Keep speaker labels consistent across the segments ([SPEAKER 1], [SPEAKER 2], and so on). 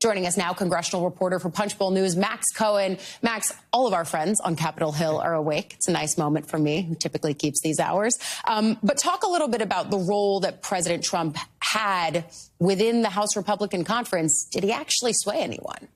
[SPEAKER 1] Joining us now, congressional reporter for Punchbowl News, Max Cohen. Max, all of our friends on Capitol Hill are awake. It's a nice moment for me, who typically keeps these hours. But talk a little bit about the role that President Trump had within the House Republican Conference. Did he actually sway anyone?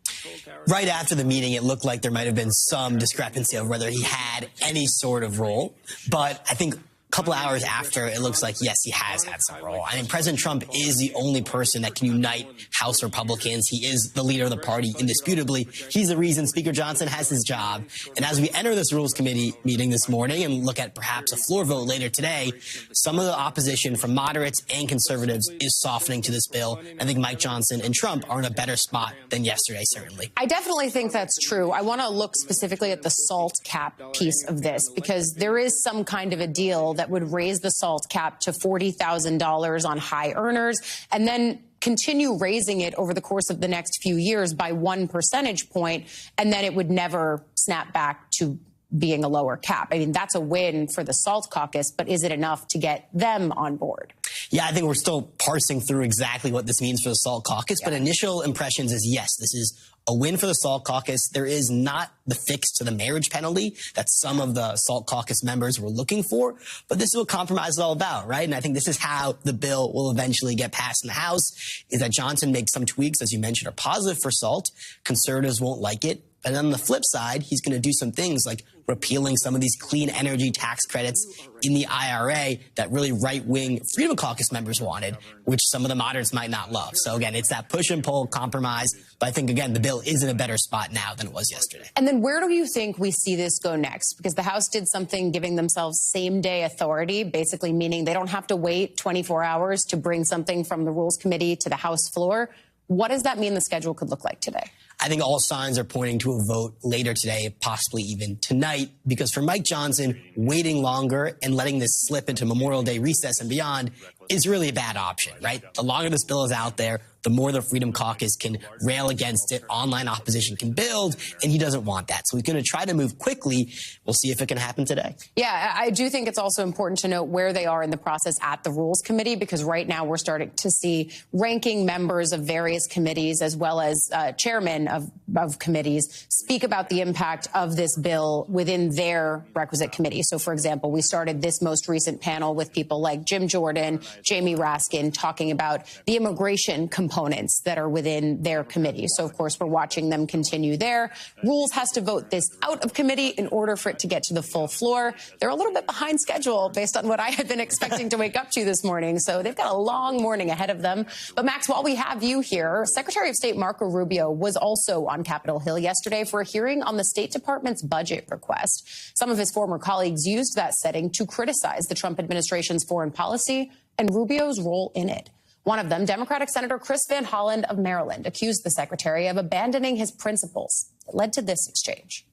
[SPEAKER 2] Right after the meeting, it looked like there might have been some discrepancy of whether he had any sort of role. But I think couple hours after, it looks like, yes, he has had some role. I mean, President Trump is the only person that can unite House Republicans. He is the leader of the party, indisputably. He's the reason Speaker Johnson has his job. And as we enter this Rules Committee meeting this morning and look at perhaps a floor vote later today, some of the opposition from moderates and conservatives is softening to this bill. I think Mike Johnson and Trump are in a better spot than yesterday, certainly.
[SPEAKER 1] I definitely think that's true. I want to look specifically at the SALT cap piece of this, because there is some kind of a deal that would raise the SALT cap to $40,000 on high earners and then continue raising it over the course of the next few years by 1 percentage point, and then it would never snap back to being a lower cap. I mean, that's a win for the SALT caucus, but is it enough to get them on board?
[SPEAKER 2] Yeah, I think we're still parsing through exactly what this means for the SALT caucus, but initial impressions is, yes, this is a win for the SALT caucus. There is not the fix to the marriage penalty that some of the SALT caucus members were looking for, but this is what compromise is all about, right? And I think this is how the bill will eventually get passed in the House, is that Johnson makes some tweaks, as you mentioned, are positive for SALT. Conservatives won't like it. And on the flip side, he's going to do some things like repealing some of these clean energy tax credits in the IRA that really right-wing Freedom Caucus members wanted, which some of the moderates might not love. So, again, it's that push and pull compromise. But I think, again, the bill is in a better spot now than it was yesterday.
[SPEAKER 1] And then where do you think we see this go next? Because the House did something giving themselves same-day authority, basically meaning they don't have to wait 24 hours to bring something from the Rules Committee to the House floor. What does that mean the schedule could look like today?
[SPEAKER 2] I think all signs are pointing to a vote later today, possibly even tonight, because for Mike Johnson, waiting longer and letting this slip into Memorial Day recess and beyond is really a bad option, right? The longer this bill is out there, the more the Freedom Caucus can rail against it, online opposition can build, and he doesn't want that. So he's going to try to move quickly. We'll see if it can happen today.
[SPEAKER 1] Yeah, I do think it's also important to note where they are in the process at the Rules Committee, because right now we're starting to see ranking members of various committees as well as chairmen of committees speak about the impact of this bill within their requisite committee. So, for example, we started this most recent panel with people like Jim Jordan, Jamie Raskin, talking about the immigration components that are within their committee. So, of course, we're watching them continue there. Rules has to vote this out of committee in order for it to get to the full floor. They're a little bit behind schedule based on what I had been expecting to wake up to this morning. So they've got a long morning ahead of them. But, Max, while we have you here, Secretary of State Marco Rubio was also on Capitol Hill yesterday for a hearing on the State Department's budget request. Some of his former colleagues used that setting to criticize the Trump administration's foreign policy and Rubio's role in it. One of them, Democratic Senator Chris Van Hollen of Maryland, accused the secretary of abandoning his principles. It led to this exchange.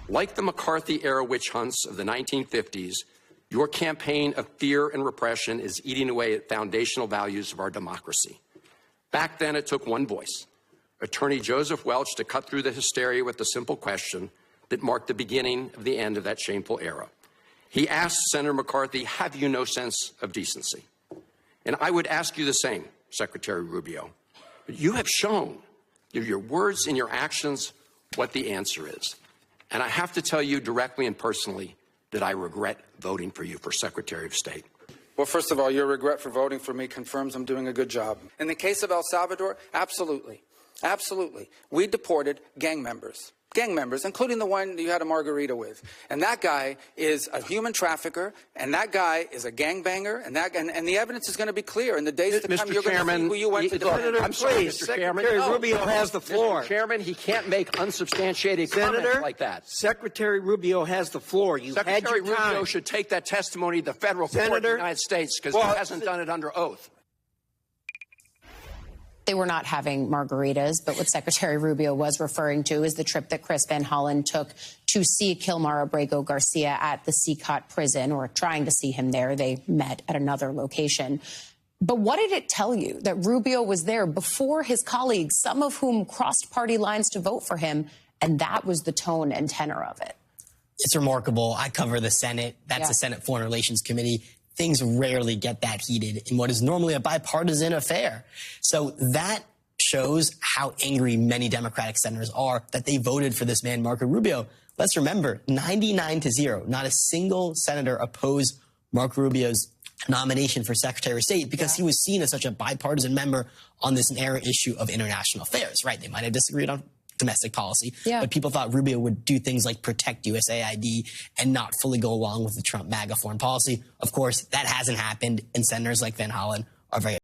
[SPEAKER 3] Like the McCarthy-era witch hunts of the 1950s, your campaign of fear and repression is eating away at foundational values of our democracy. Back then, it took one voice, Attorney Joseph Welch, to cut through the hysteria with the simple question that marked the beginning of the end of that shameful era. He asked Senator McCarthy, "Have you no sense of decency?" And I would ask you the same, Secretary Rubio. You have shown through your words and your actions what the answer is. And I have to tell you directly and personally that I regret voting for you for Secretary of State.
[SPEAKER 4] Well, first of all, your regret for voting for me confirms I'm doing a good job. In the case of El Salvador, absolutely. Absolutely. We deported gang members, including the one you had a margarita with. And that guy is a human trafficker, and that guy is a gangbanger, and the evidence is going to be clear. In the days to come, you're going to see who you went to deport.
[SPEAKER 3] I'm sorry, Mr. Chairman.
[SPEAKER 5] Secretary Rubio has the floor.
[SPEAKER 3] Mr. Chairman, he can't make unsubstantiated comments like that.
[SPEAKER 5] Secretary Rubio has the floor.
[SPEAKER 3] Secretary Rubio should take that testimony to the federal court of the United States, because he hasn't done it under oath.
[SPEAKER 1] They were not having margaritas, but what Secretary Rubio was referring to is the trip that Chris Van Hollen took to see Kilmar Abrego Garcia at the CCOT prison, or trying to see him there. They met at another location. But what did it tell you that Rubio was there before his colleagues, some of whom crossed party lines to vote for him, and that was the tone and tenor of it?
[SPEAKER 2] It's remarkable. I cover the Senate. That's the Senate Foreign Relations Committee. Things rarely get that heated in what is normally a bipartisan affair. So that shows how angry many Democratic senators are that they voted for this man, Marco Rubio. Let's remember, 99-0, not a single senator opposed Marco Rubio's nomination for Secretary of State because he was seen as such a bipartisan member on this narrow issue of international affairs, right? They might have disagreed on domestic policy, but people thought Rubio would do things like protect USAID and not fully go along with the Trump MAGA foreign policy. Of course, that hasn't happened, and senators like Van Hollen are very